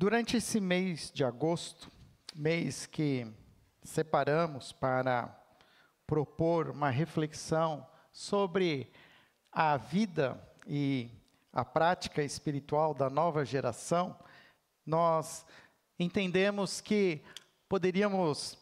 Durante esse mês de agosto, mês que separamos para propor uma reflexão sobre a vida e a prática espiritual da nova geração, nós entendemos que poderíamos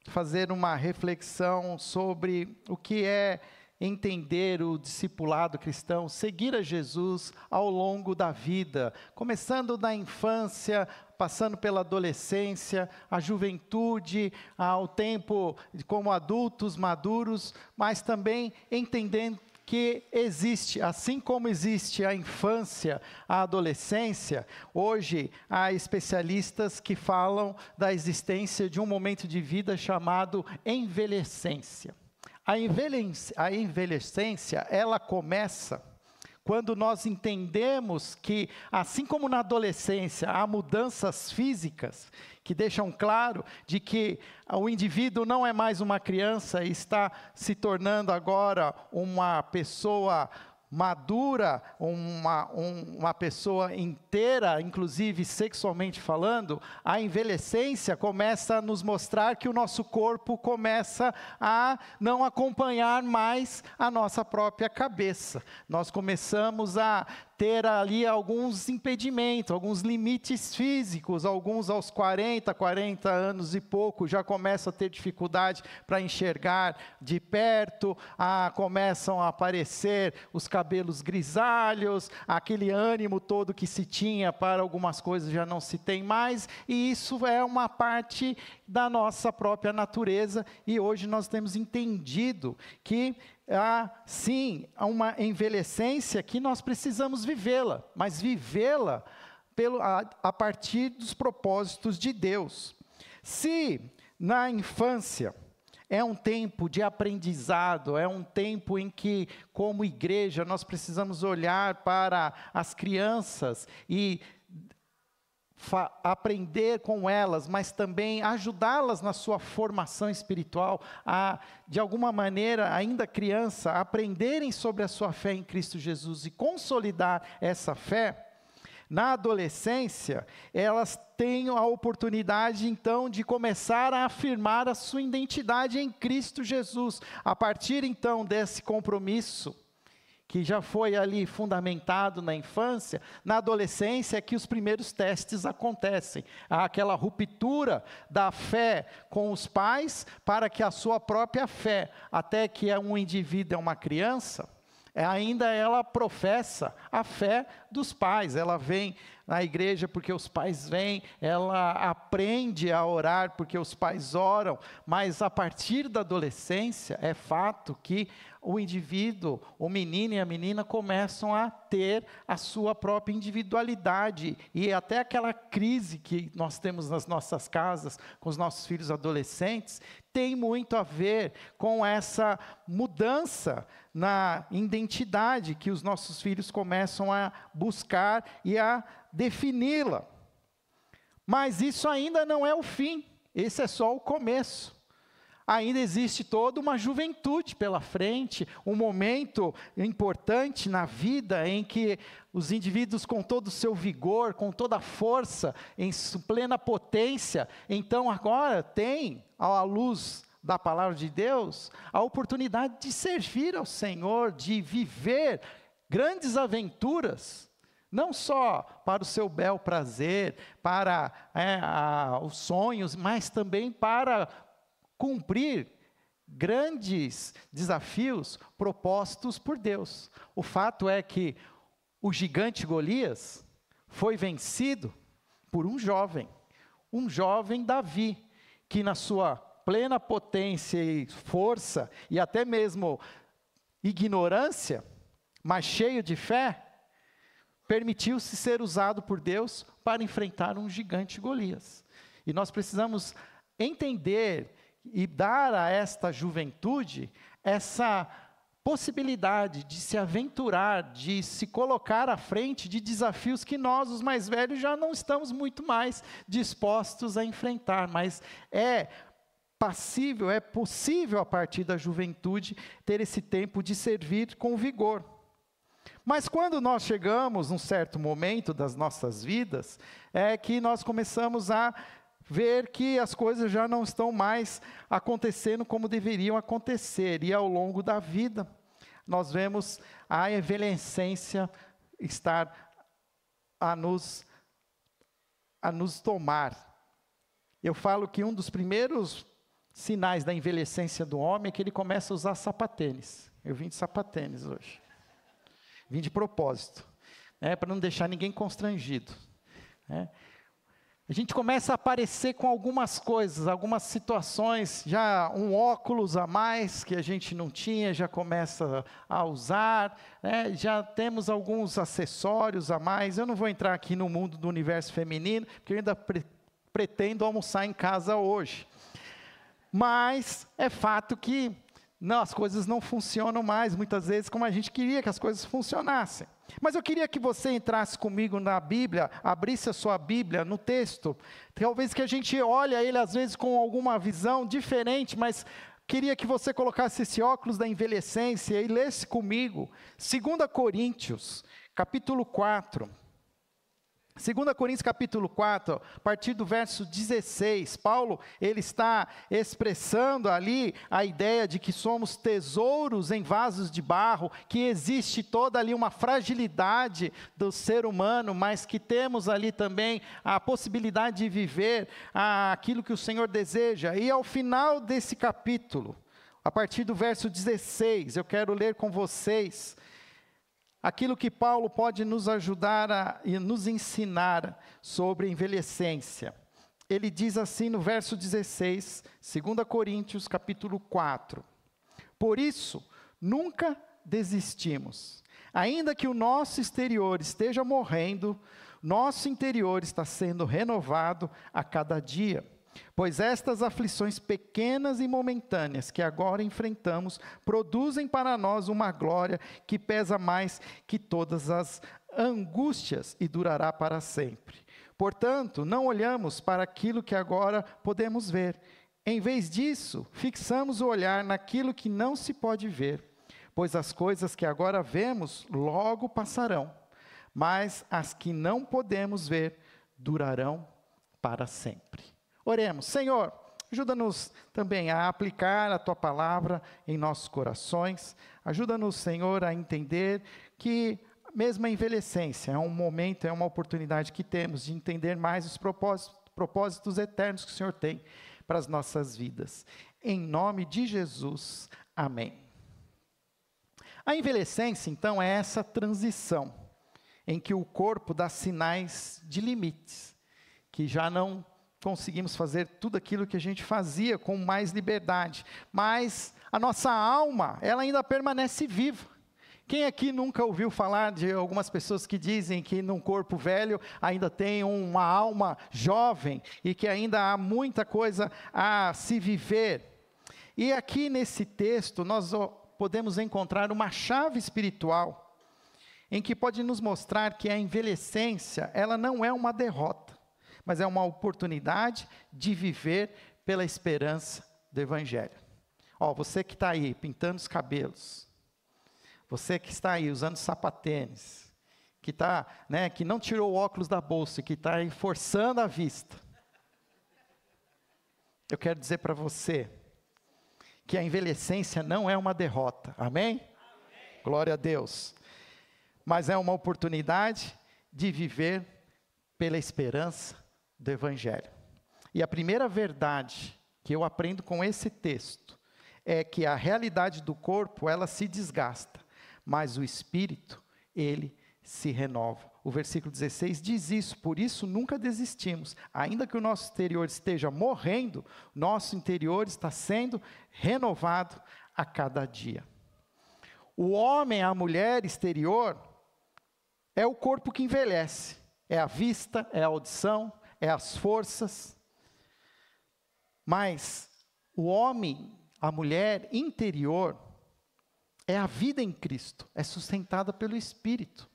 fazer uma reflexão sobre o que é entender o discipulado cristão, seguir a Jesus ao longo da vida, começando da infância, passando pela adolescência, a juventude, ao tempo como adultos maduros, mas também entendendo que existe, assim como existe a infância, a adolescência, hoje há especialistas que falam da existência de um momento de vida chamado envelhecência. A envelhecência, ela começa quando nós entendemos que, assim como na adolescência, há mudanças físicas que deixam claro de que o indivíduo não é mais uma criança e está se tornando agora uma pessoa madura, uma pessoa inteira, inclusive sexualmente falando. A envelhecência começa a nos mostrar que o nosso corpo começa a não acompanhar mais a nossa própria cabeça. Nós começamos a ter ali alguns impedimentos, alguns limites físicos, alguns aos 40 anos e pouco, já começam a ter dificuldade para enxergar de perto, começam a aparecer os cabelos grisalhos, aquele ânimo todo que se tinha para algumas coisas já não se tem mais, e isso é uma parte da nossa própria natureza, e hoje nós temos entendido que sim, uma envelhecência que nós precisamos vivê-la, mas vivê-la a partir dos propósitos de Deus. Se na infância é um tempo de aprendizado, é um tempo em que, como igreja, nós precisamos olhar para as crianças e aprender com elas, mas também ajudá-las na sua formação espiritual, de alguma maneira, ainda criança, aprenderem sobre a sua fé em Cristo Jesus e consolidar essa fé. Na adolescência, elas têm a oportunidade, então, de começar a afirmar a sua identidade em Cristo Jesus. A partir, então, desse compromisso, que já foi ali fundamentado na infância, na adolescência é que os primeiros testes acontecem. Há aquela ruptura da fé com os pais para que a sua própria fé, até que um indivíduo é uma criança, ainda ela professa a fé dos pais. Ela vem na igreja porque os pais vêm, ela aprende a orar porque os pais oram, mas a partir da adolescência é fato que o indivíduo, o menino e a menina começam a ter a sua própria individualidade, e até aquela crise que nós temos nas nossas casas, com os nossos filhos adolescentes, tem muito a ver com essa mudança na identidade que os nossos filhos começam a buscar e a defini-la. Mas isso ainda não é o fim, esse é só o começo. Ainda existe toda uma juventude pela frente, um momento importante na vida em que os indivíduos, com todo o seu vigor, com toda a força, em plena potência, então agora têm, à luz da palavra de Deus, a oportunidade de servir ao Senhor, de viver grandes aventuras, não só para o seu bel prazer, para os sonhos, mas também para cumprir grandes desafios propostos por Deus. O fato é que o gigante Golias foi vencido por um jovem Davi, que na sua plena potência e força, e até mesmo ignorância, mas cheio de fé, permitiu-se ser usado por Deus para enfrentar um gigante Golias. E nós precisamos entender e dar a esta juventude essa possibilidade de se aventurar, de se colocar à frente de desafios que nós, os mais velhos, já não estamos muito mais dispostos a enfrentar, mas é possível a partir da juventude ter esse tempo de servir com vigor. Mas quando nós chegamos num certo momento das nossas vidas, é que nós começamos a ver que as coisas já não estão mais acontecendo como deveriam acontecer. E ao longo da vida, nós vemos a envelhecência estar a nos tomar. Eu falo que um dos primeiros sinais da envelhecência do homem é que ele começa a usar sapatênis. Eu vim de sapatênis hoje. Vim de propósito, para não deixar ninguém constrangido. A gente começa a aparecer com algumas coisas, algumas situações, já um óculos a mais que a gente não tinha, já começa a usar, já temos alguns acessórios a mais. Eu não vou entrar aqui no mundo do universo feminino, porque eu ainda pretendo almoçar em casa hoje. Mas é fato que as coisas não funcionam mais, muitas vezes, como a gente queria que as coisas funcionassem. Mas eu queria que você entrasse comigo na Bíblia, abrisse a sua Bíblia no texto, talvez que a gente olhe ele às vezes com alguma visão diferente, mas queria que você colocasse esse óculos da envelhecência e lesse comigo, 2 Coríntios, capítulo 4. 2 Coríntios capítulo 4, a partir do verso 16, Paulo, ele está expressando ali a ideia de que somos tesouros em vasos de barro, que existe toda ali uma fragilidade do ser humano, mas que temos ali também a possibilidade de viver aquilo que o Senhor deseja. E ao final desse capítulo, a partir do verso 16, eu quero ler com vocês aquilo que Paulo pode nos ajudar e nos ensinar sobre envelhecência. Ele diz assim no verso 16, 2 Coríntios capítulo 4. Por isso, nunca desistimos. Ainda que o nosso exterior esteja morrendo, nosso interior está sendo renovado a cada dia. Pois estas aflições pequenas e momentâneas que agora enfrentamos, produzem para nós uma glória que pesa mais que todas as angústias e durará para sempre. Portanto, não olhamos para aquilo que agora podemos ver. Em vez disso, fixamos o olhar naquilo que não se pode ver, pois as coisas que agora vemos logo passarão, mas as que não podemos ver durarão para sempre. Oremos. Senhor, ajuda-nos também a aplicar a Tua palavra em nossos corações. Ajuda-nos, Senhor, a entender que mesmo a envelhecência é um momento, é uma oportunidade que temos de entender mais os propósitos eternos que o Senhor tem para as nossas vidas. Em nome de Jesus, amém. A envelhecência, então, é essa transição em que o corpo dá sinais de limites, que já não conseguimos fazer tudo aquilo que a gente fazia com mais liberdade, mas a nossa alma, ela ainda permanece viva. Quem aqui nunca ouviu falar de algumas pessoas que dizem que num corpo velho ainda tem uma alma jovem e que ainda há muita coisa a se viver? E aqui nesse texto nós podemos encontrar uma chave espiritual em que pode nos mostrar que a envelhecência, ela não é uma derrota, mas é uma oportunidade de viver pela esperança do Evangelho. Você que está aí pintando os cabelos, você que está aí usando sapatênis, que não tirou o óculos da bolsa, que está aí forçando a vista, eu quero dizer para você que a envelhecência não é uma derrota, amém? Glória a Deus. Mas é uma oportunidade de viver pela esperança do Evangelho. E a primeira verdade que eu aprendo com esse texto é que a realidade do corpo, ela se desgasta, mas o espírito, ele se renova. O versículo 16 diz isso: por isso nunca desistimos, ainda que o nosso exterior esteja morrendo, nosso interior está sendo renovado a cada dia. O homem, a mulher exterior, é o corpo que envelhece, é a vista, é a audição, é as forças, mas o homem, a mulher interior, é a vida em Cristo, é sustentada pelo Espírito.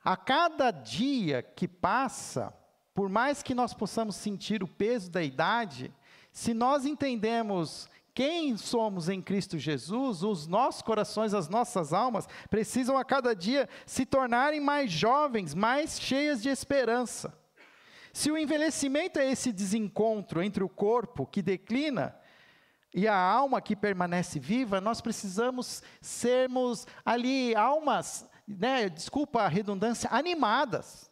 A cada dia que passa, por mais que nós possamos sentir o peso da idade, se nós entendemos quem somos em Cristo Jesus, os nossos corações, as nossas almas, precisam a cada dia se tornarem mais jovens, mais cheias de esperança. Se o envelhecimento é esse desencontro entre o corpo que declina e a alma que permanece viva, nós precisamos sermos ali almas, desculpa a redundância, animadas.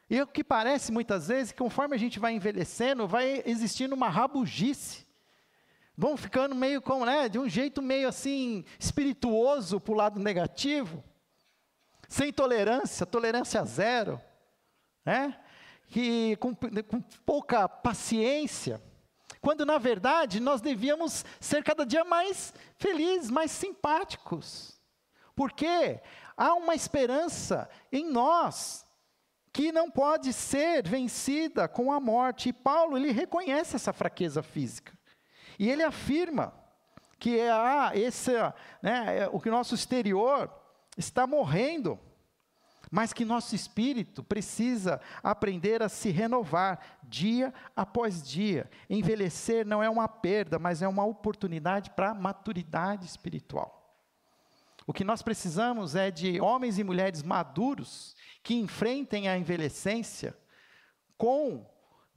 E o que parece muitas vezes, que conforme a gente vai envelhecendo, vai existindo uma rabugice. Vão ficando meio como, de um jeito meio assim, espirituoso para o lado negativo, sem tolerância zero, que com pouca paciência, quando na verdade nós devíamos ser cada dia mais felizes, mais simpáticos. Porque há uma esperança em nós, que não pode ser vencida com a morte. E Paulo, ele reconhece essa fraqueza física. E ele afirma que o que nosso exterior está morrendo, mas que nosso espírito precisa aprender a se renovar dia após dia. Envelhecer não é uma perda, mas é uma oportunidade para a maturidade espiritual. O que nós precisamos é de homens e mulheres maduros que enfrentem a envelhecência com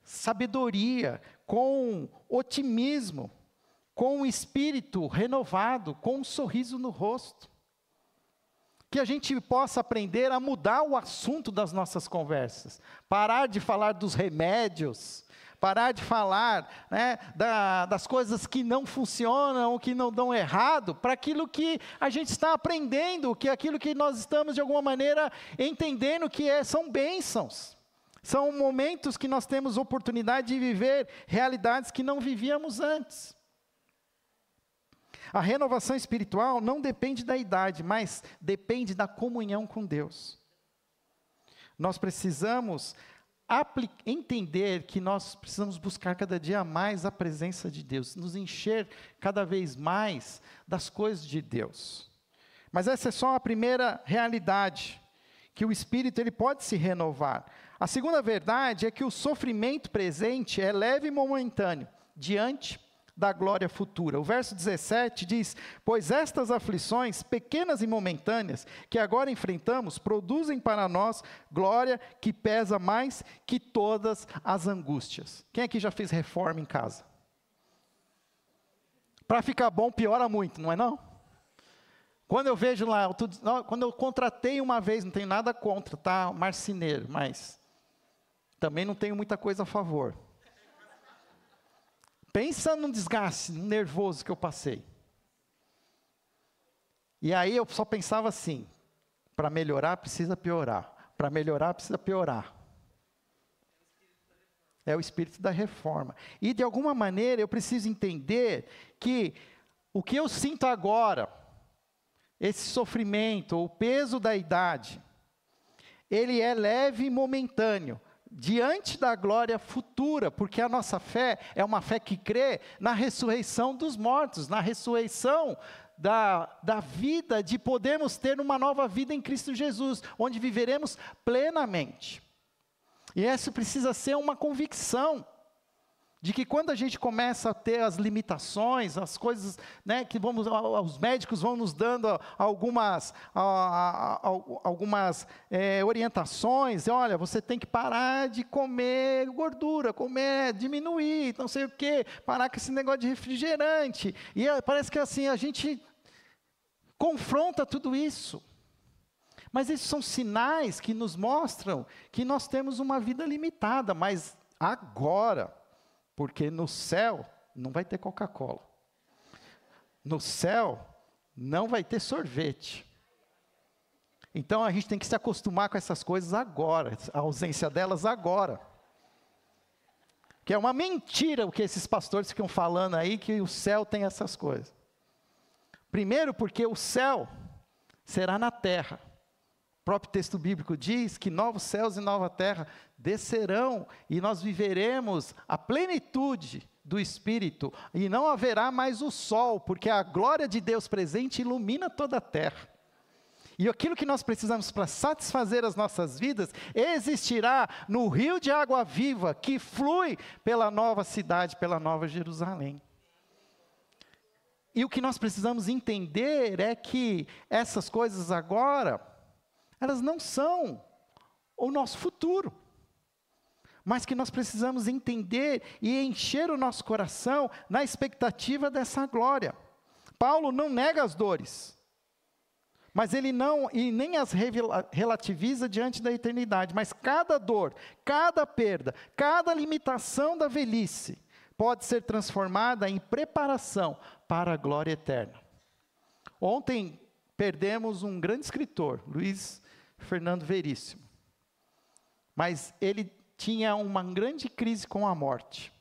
sabedoria, com otimismo, com um espírito renovado, com um sorriso no rosto. Que a gente possa aprender a mudar o assunto das nossas conversas, parar de falar dos remédios, parar de falar das coisas que não funcionam, que não dão errado, para aquilo que a gente está aprendendo, que aquilo que nós estamos de alguma maneira entendendo que são bênçãos, são momentos que nós temos oportunidade de viver realidades que não vivíamos antes. A renovação espiritual não depende da idade, mas depende da comunhão com Deus. Nós precisamos entender que nós precisamos buscar cada dia mais a presença de Deus, nos encher cada vez mais das coisas de Deus. Mas essa é só a primeira realidade, que o Espírito ele pode se renovar. A segunda verdade é que o sofrimento presente é leve e momentâneo, diante da glória futura. O verso 17 diz: pois estas aflições, pequenas e momentâneas, que agora enfrentamos, produzem para nós glória que pesa mais que todas as angústias. Quem aqui já fez reforma em casa? Para ficar bom, piora muito, não é não? Quando eu vejo lá, quando eu contratei uma vez, não tenho nada contra, tá? Marceneiro, mas também não tenho muita coisa a favor. Pensa num desgaste, num nervoso que eu passei. E aí eu só pensava assim: para melhorar precisa piorar, para melhorar precisa piorar. É o espírito da reforma. E de alguma maneira eu preciso entender que o que eu sinto agora, esse sofrimento, o peso da idade, ele é leve e momentâneo, diante da glória futura, porque a nossa fé é uma fé que crê na ressurreição dos mortos, na ressurreição da vida, de podermos ter uma nova vida em Cristo Jesus, onde viveremos plenamente. E essa precisa ser uma convicção, de que quando a gente começa a ter as limitações, as coisas, que os médicos vão nos dando algumas orientações, olha, você tem que parar de comer gordura, diminuir, não sei o quê, parar com esse negócio de refrigerante, e parece que assim, a gente confronta tudo isso, mas esses são sinais que nos mostram que nós temos uma vida limitada, mas agora, porque no céu não vai ter Coca-Cola. No céu não vai ter sorvete. Então a gente tem que se acostumar com essas coisas agora, a ausência delas agora. Que é uma mentira o que esses pastores ficam falando aí, que o céu tem essas coisas. Primeiro porque o céu será na terra. O próprio texto bíblico diz que novos céus e nova terra descerão e nós viveremos a plenitude do Espírito e não haverá mais o sol, porque a glória de Deus presente ilumina toda a terra. E aquilo que nós precisamos para satisfazer as nossas vidas existirá no rio de água viva que flui pela nova cidade, pela nova Jerusalém. E o que nós precisamos entender é que essas coisas agora, elas não são o nosso futuro, mas que nós precisamos entender e encher o nosso coração na expectativa dessa glória. Paulo não nega as dores, mas ele não, e nem as relativiza diante da eternidade, mas cada dor, cada perda, cada limitação da velhice, pode ser transformada em preparação para a glória eterna. Ontem perdemos um grande escritor, Luiz Fernando Veríssimo, mas ele tinha uma grande crise com a morte.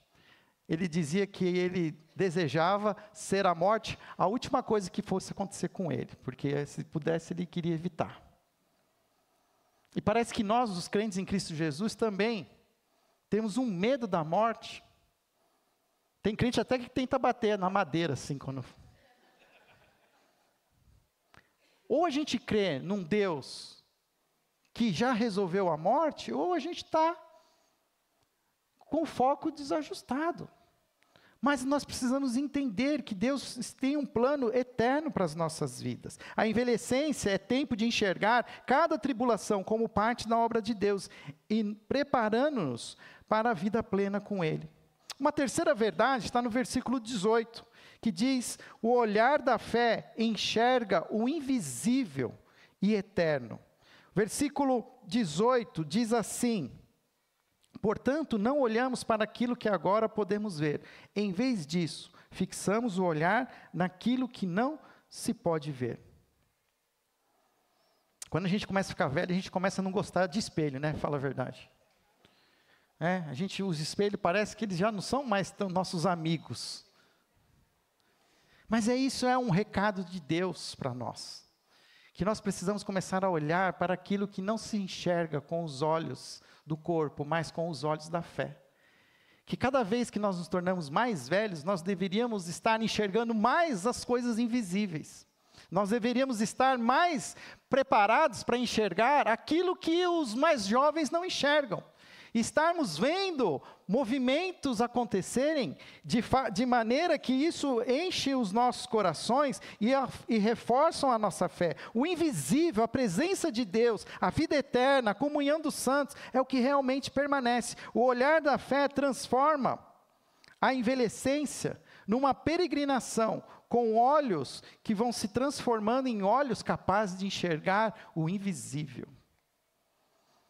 Ele dizia que ele desejava ser a morte a última coisa que fosse acontecer com ele, porque se pudesse ele queria evitar. E parece que nós, os crentes em Cristo Jesus, também temos um medo da morte. Tem crente até que tenta bater na madeira, assim, quando... Ou a gente crê num Deus que já resolveu a morte, ou a gente está com o foco desajustado. Mas nós precisamos entender que Deus tem um plano eterno para as nossas vidas. A envelhecência é tempo de enxergar cada tribulação como parte da obra de Deus e preparando-nos para a vida plena com Ele. Uma terceira verdade está no versículo 18, que diz: o olhar da fé enxerga o invisível e eterno. Versículo 18 diz assim: portanto, não olhamos para aquilo que agora podemos ver. Em vez disso, fixamos o olhar naquilo que não se pode ver. Quando a gente começa a ficar velho, a gente começa a não gostar de espelho, né? Fala a verdade. A gente usa espelho, parece que eles já não são mais tão nossos amigos. Mas isso é um recado de Deus para nós. Que nós precisamos começar a olhar para aquilo que não se enxerga com os olhos do corpo, mas com os olhos da fé. Que cada vez que nós nos tornamos mais velhos, nós deveríamos estar enxergando mais as coisas invisíveis. Nós deveríamos estar mais preparados para enxergar aquilo que os mais jovens não enxergam. Estarmos vendo movimentos acontecerem de maneira que isso enche os nossos corações e reforçam a nossa fé. O invisível, a presença de Deus, a vida eterna, a comunhão dos santos, é o que realmente permanece. O olhar da fé transforma a envelhecência numa peregrinação, com olhos que vão se transformando em olhos capazes de enxergar o invisível.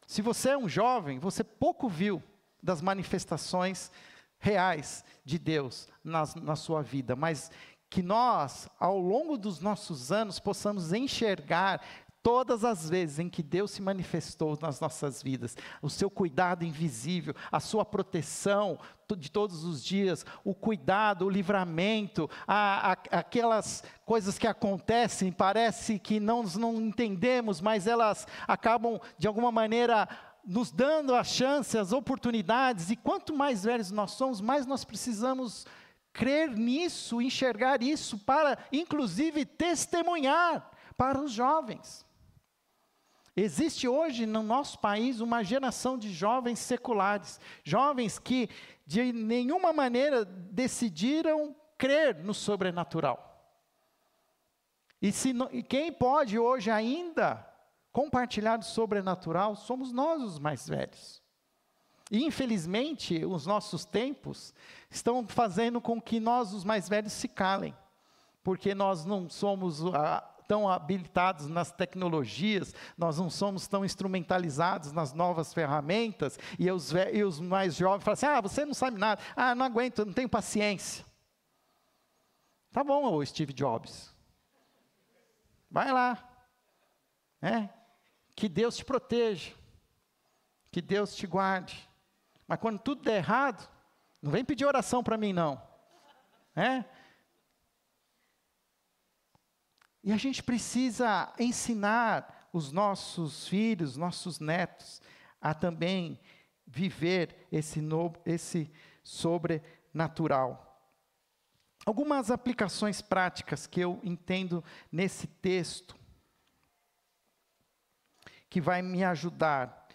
Se você é um jovem, você pouco viu das manifestações reais de Deus na sua vida, mas que nós, ao longo dos nossos anos, possamos enxergar todas as vezes em que Deus se manifestou nas nossas vidas, o seu cuidado invisível, a sua proteção de todos os dias, o cuidado, o livramento, aquelas coisas que acontecem, parece que não entendemos, mas elas acabam de alguma maneira nos dando a chance, as oportunidades, e quanto mais velhos nós somos, mais nós precisamos crer nisso, enxergar isso, para inclusive testemunhar para os jovens. Existe hoje no nosso país uma geração de jovens seculares, jovens que de nenhuma maneira decidiram crer no sobrenatural. E quem pode hoje ainda compartilhar o sobrenatural somos nós os mais velhos. E infelizmente os nossos tempos estão fazendo com que nós os mais velhos se calem, porque nós não somos tão habilitados nas tecnologias, nós não somos tão instrumentalizados nas novas ferramentas, e os mais jovens falam assim: você não sabe nada, não aguento, não tenho paciência. Tá bom, ô Steve Jobs, vai lá, que Deus te proteja, que Deus te guarde, mas quando tudo der errado, não vem pedir oração para mim não, E a gente precisa ensinar os nossos filhos, nossos netos, a também viver esse sobrenatural. Algumas aplicações práticas que eu entendo nesse texto, que vai me ajudar.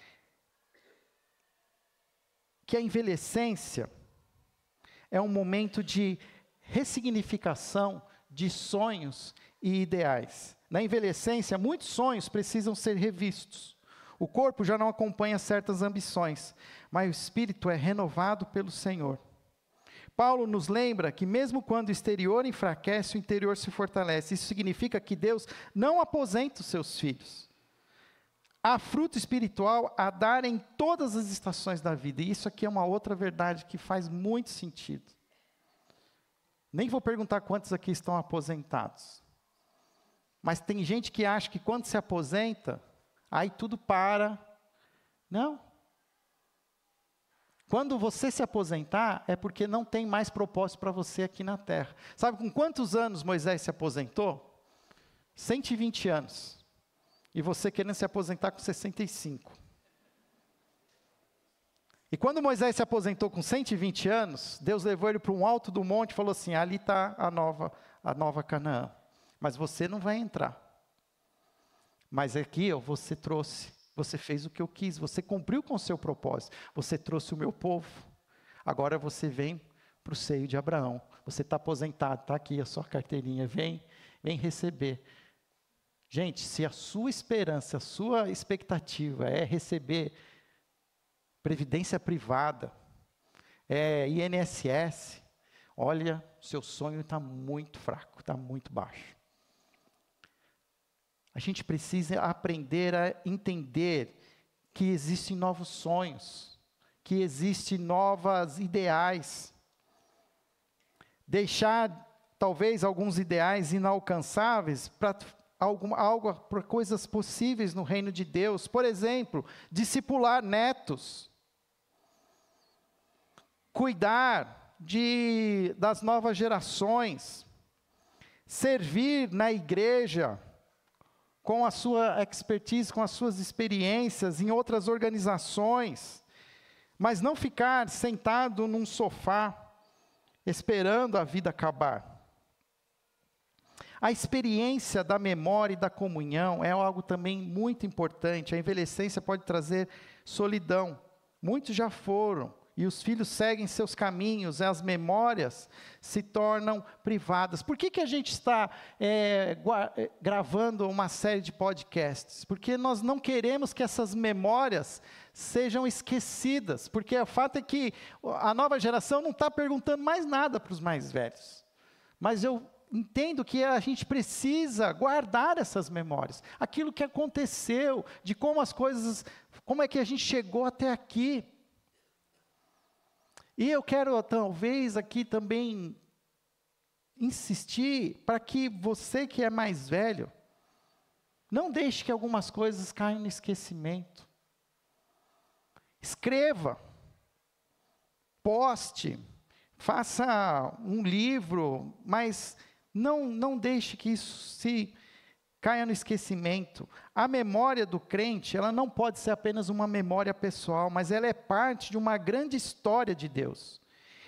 Que a envelhecência é um momento de ressignificação de sonhos e ideais. Na envelhecência, muitos sonhos precisam ser revistos. O corpo já não acompanha certas ambições, mas o espírito é renovado pelo Senhor. Paulo nos lembra que mesmo quando o exterior enfraquece, o interior se fortalece. Isso significa que Deus não aposenta os seus filhos. Há fruto espiritual a dar em todas as estações da vida. E isso aqui é uma outra verdade que faz muito sentido. Nem vou perguntar quantos aqui estão aposentados. Mas tem gente que acha que quando se aposenta, aí tudo para. Não. Quando você se aposentar, é porque não tem mais propósito para você aqui na terra. Sabe com quantos anos Moisés se aposentou? 120 anos. E você querendo se aposentar com 65. E quando Moisés se aposentou com 120 anos, Deus levou ele para um alto do monte e falou assim, ali está a nova Canaã. Mas você não vai entrar. Mas aqui você trouxe. Você fez o que eu quis, você cumpriu com o seu propósito, você trouxe o meu povo, agora você vem para o seio de Abraão, você está aposentado, está aqui a sua carteirinha, vem receber. Gente, se a sua esperança, a sua expectativa é receber previdência privada, INSS, olha, seu sonho está muito fraco, está muito baixo. A gente precisa aprender a entender que existem novos sonhos, que existem novos ideais. Deixar, talvez, alguns ideais inalcançáveis para para coisas possíveis no reino de Deus. Por exemplo, discipular netos. Cuidar das novas gerações. Servir na igreja com a sua expertise, com as suas experiências em outras organizações, mas não ficar sentado num sofá, esperando a vida acabar. A experiência da memória e da comunhão é algo também muito importante. A envelhecência pode trazer solidão. Muitos já foram, e os filhos seguem seus caminhos, as memórias se tornam privadas. Por que a gente está gravando uma série de podcasts? Porque nós não queremos que essas memórias sejam esquecidas, porque o fato é que a nova geração não está perguntando mais nada para os mais velhos. Mas eu entendo que a gente precisa guardar essas memórias, aquilo que aconteceu, de como as coisas, como é que a gente chegou até aqui. E eu quero, talvez, aqui também insistir para que você que é mais velho, não deixe que algumas coisas caiam no esquecimento. Escreva, poste, faça um livro, mas não deixe que isso se caia no esquecimento. A memória do crente, ela não pode ser apenas uma memória pessoal, mas ela é parte de uma grande história de Deus.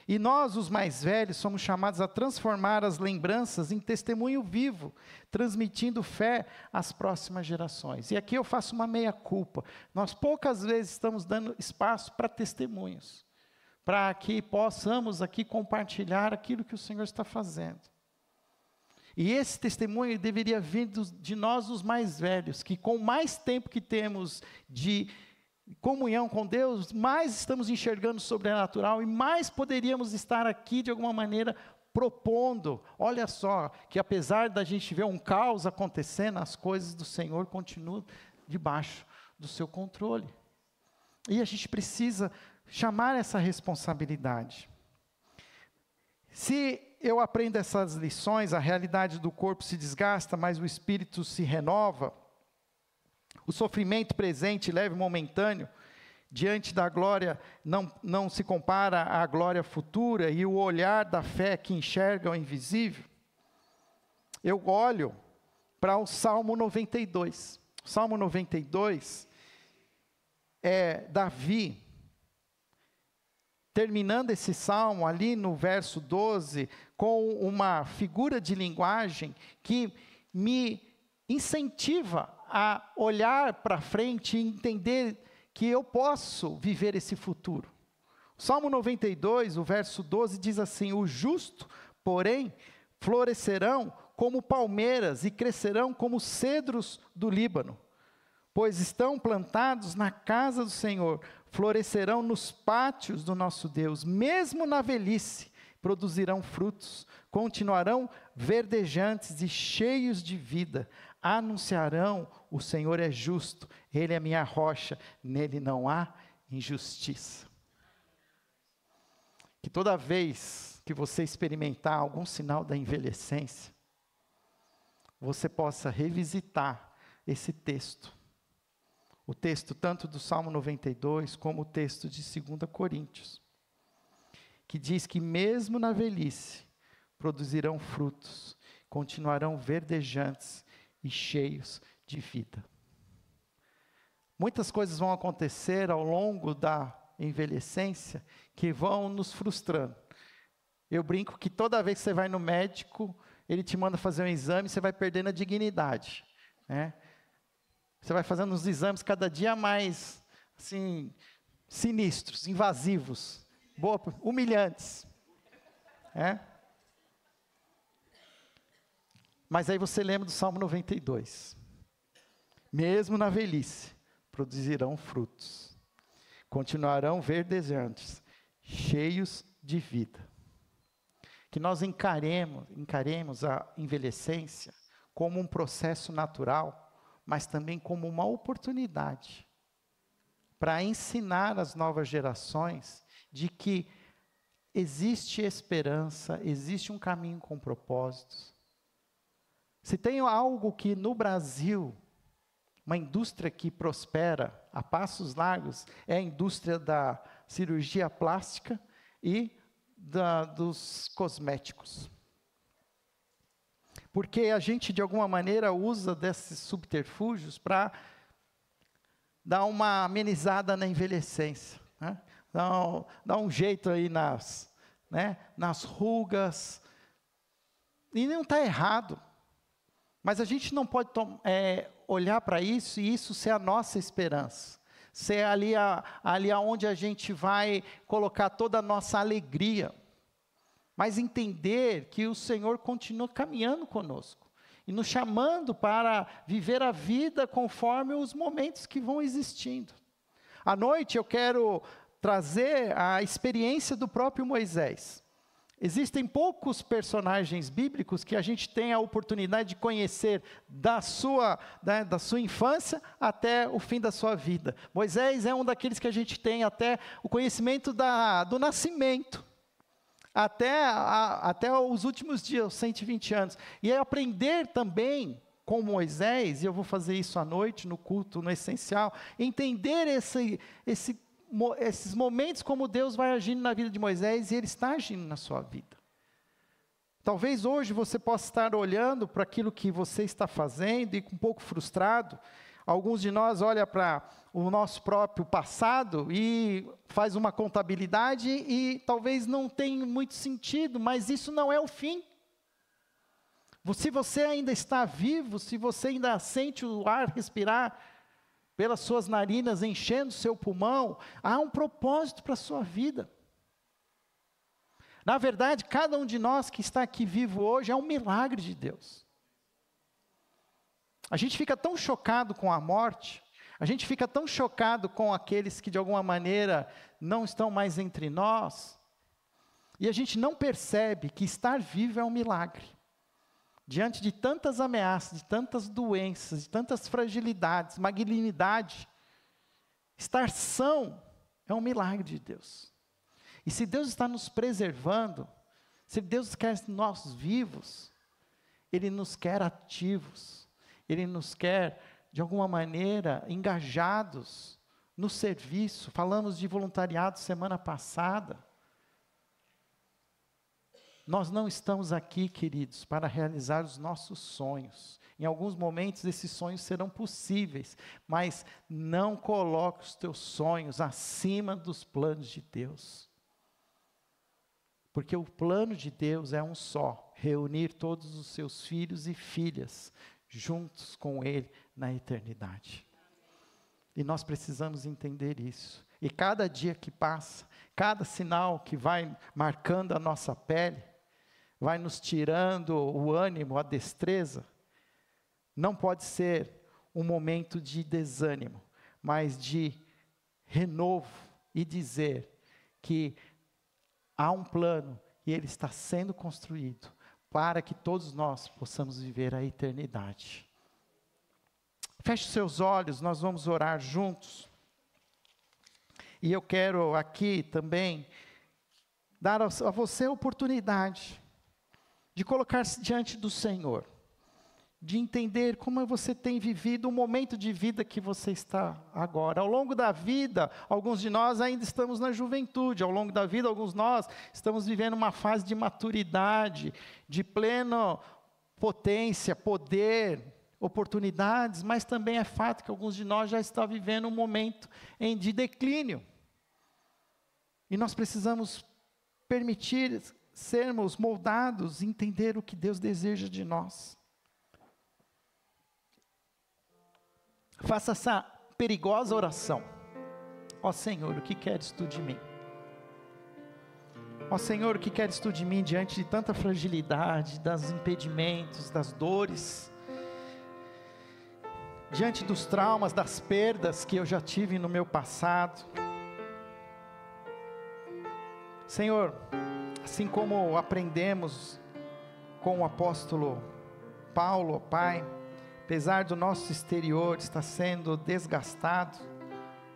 E nós, os mais velhos, somos chamados a transformar as lembranças em testemunho vivo, transmitindo fé às próximas gerações. E aqui eu faço uma meia-culpa. Nós poucas vezes estamos dando espaço para testemunhos, para que possamos aqui compartilhar aquilo que o Senhor está fazendo. E esse testemunho deveria vir de nós, os mais velhos, que com mais tempo que temos de comunhão com Deus, mais estamos enxergando o sobrenatural e mais poderíamos estar aqui de alguma maneira propondo. Olha só, que apesar da gente ver um caos acontecendo, as coisas do Senhor continuam debaixo do seu controle. E a gente precisa chamar essa responsabilidade. Se eu aprendo essas lições, a realidade do corpo se desgasta, mas o espírito se renova. O sofrimento presente, leve e momentâneo, diante da glória, não se compara à glória futura, e o olhar da fé que enxerga o invisível. Eu olho para o Salmo 92. O Salmo 92 é Davi, terminando esse salmo, ali no verso 12, com uma figura de linguagem que me incentiva a olhar para frente e entender que eu posso viver esse futuro. O Salmo 92, o verso 12, diz assim: o justo, porém, florescerão como palmeiras e crescerão como cedros do Líbano, pois estão plantados na casa do Senhor, florescerão nos pátios do nosso Deus, mesmo na velhice produzirão frutos, continuarão verdejantes e cheios de vida, anunciarão: o Senhor é justo, Ele é minha rocha, nele não há injustiça. Que toda vez que você experimentar algum sinal da envelhecência, você possa revisitar esse texto. O texto tanto do Salmo 92, como o texto de 2 Coríntios, que diz que mesmo na velhice, produzirão frutos, continuarão verdejantes e cheios de vida. Muitas coisas vão acontecer ao longo da envelhecência que vão nos frustrando. Eu brinco que toda vez que você vai no médico, ele te manda fazer um exame, você vai perdendo a dignidade, né? Você vai fazendo uns exames cada dia mais, assim, sinistros, invasivos, humilhantes, né? Mas aí você lembra do Salmo 92. Mesmo na velhice, produzirão frutos, continuarão verdejantes, cheios de vida. Que nós encaremos a envelhecência como um processo natural, mas também como uma oportunidade para ensinar as novas gerações de que existe esperança, existe um caminho com propósitos. Se tem algo que no Brasil, uma indústria que prospera a passos largos, é a indústria da cirurgia plástica e dos cosméticos. Porque a gente, de alguma maneira, usa desses subterfúgios para dar uma amenizada na envelhecência, né? Dá um jeito aí nas rugas. E não está errado. Mas a gente não pode olhar para isso e isso ser a nossa esperança. Ser ali onde a gente vai colocar toda a nossa alegria. Mas entender que o Senhor continua caminhando conosco e nos chamando para viver a vida conforme os momentos que vão existindo. À noite eu quero trazer a experiência do próprio Moisés. Existem poucos personagens bíblicos que a gente tem a oportunidade de conhecer da sua infância até o fim da sua vida. Moisés é um daqueles que a gente tem até o conhecimento do nascimento. Até os últimos dias, os 120 anos. E é aprender também com Moisés, e eu vou fazer isso à noite, no culto, no essencial, entender esses momentos como Deus vai agindo na vida de Moisés, e Ele está agindo na sua vida. Talvez hoje você possa estar olhando para aquilo que você está fazendo e um pouco frustrado. Alguns de nós olham para o nosso próprio passado e faz uma contabilidade e talvez não tenha muito sentido, mas isso não é o fim. Se você ainda está vivo, se você ainda sente o ar respirar pelas suas narinas, enchendo o seu pulmão, há um propósito para a sua vida. Na verdade, cada um de nós que está aqui vivo hoje é um milagre de Deus. A gente fica tão chocado com a morte, a gente fica tão chocado com aqueles que de alguma maneira não estão mais entre nós, e a gente não percebe que estar vivo é um milagre. Diante de tantas ameaças, de tantas doenças, de tantas fragilidades, malignidade, estar são é um milagre de Deus. E se Deus está nos preservando, se Deus quer nós vivos, Ele nos quer ativos. Ele nos quer, de alguma maneira, engajados no serviço. Falamos de voluntariado semana passada. Nós não estamos aqui, queridos, para realizar os nossos sonhos. Em alguns momentos esses sonhos serão possíveis, mas não coloque os teus sonhos acima dos planos de Deus. Porque o plano de Deus é um só: reunir todos os seus filhos e filhas juntos com Ele na eternidade. E nós precisamos entender isso. E cada dia que passa, cada sinal que vai marcando a nossa pele, vai nos tirando o ânimo, a destreza, não pode ser um momento de desânimo, mas de renovo e dizer que há um plano e ele está sendo construído para que todos nós possamos viver a eternidade. Feche seus olhos, nós vamos orar juntos. E eu quero aqui também dar a você a oportunidade de colocar-se diante do Senhor, de entender como você tem vivido o momento de vida que você está agora. Ao longo da vida, alguns de nós ainda estamos na juventude, ao longo da vida, alguns de nós estamos vivendo uma fase de maturidade, de plena potência, poder, oportunidades, mas também é fato que alguns de nós já estão vivendo um momento de declínio. E nós precisamos permitir sermos moldados, entender o que Deus deseja de nós. Faça essa perigosa oração. Ó Senhor, o que queres tu de mim? Ó Senhor, o que queres tu de mim diante de tanta fragilidade, dos impedimentos, das dores, diante dos traumas, das perdas que eu já tive no meu passado. Senhor, assim como aprendemos com o apóstolo Paulo, ó Pai, apesar do nosso exterior estar sendo desgastado,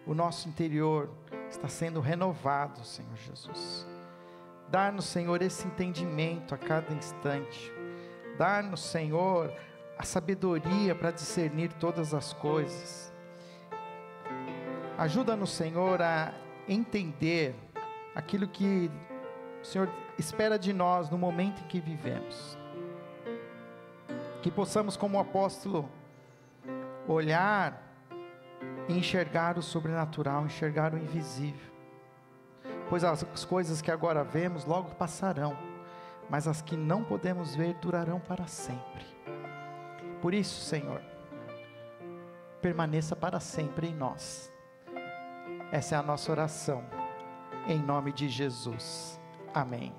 o nosso interior está sendo renovado, Senhor Jesus. Dá-nos, Senhor, esse entendimento a cada instante. Dá-nos, Senhor, a sabedoria para discernir todas as coisas. Ajuda-nos, Senhor, a entender aquilo que o Senhor espera de nós no momento em que vivemos. Que possamos, como o apóstolo, olhar e enxergar o sobrenatural, enxergar o invisível. Pois as coisas que agora vemos logo passarão, mas as que não podemos ver durarão para sempre. Por isso, Senhor, permaneça para sempre em nós. Essa é a nossa oração, em nome de Jesus. Amém.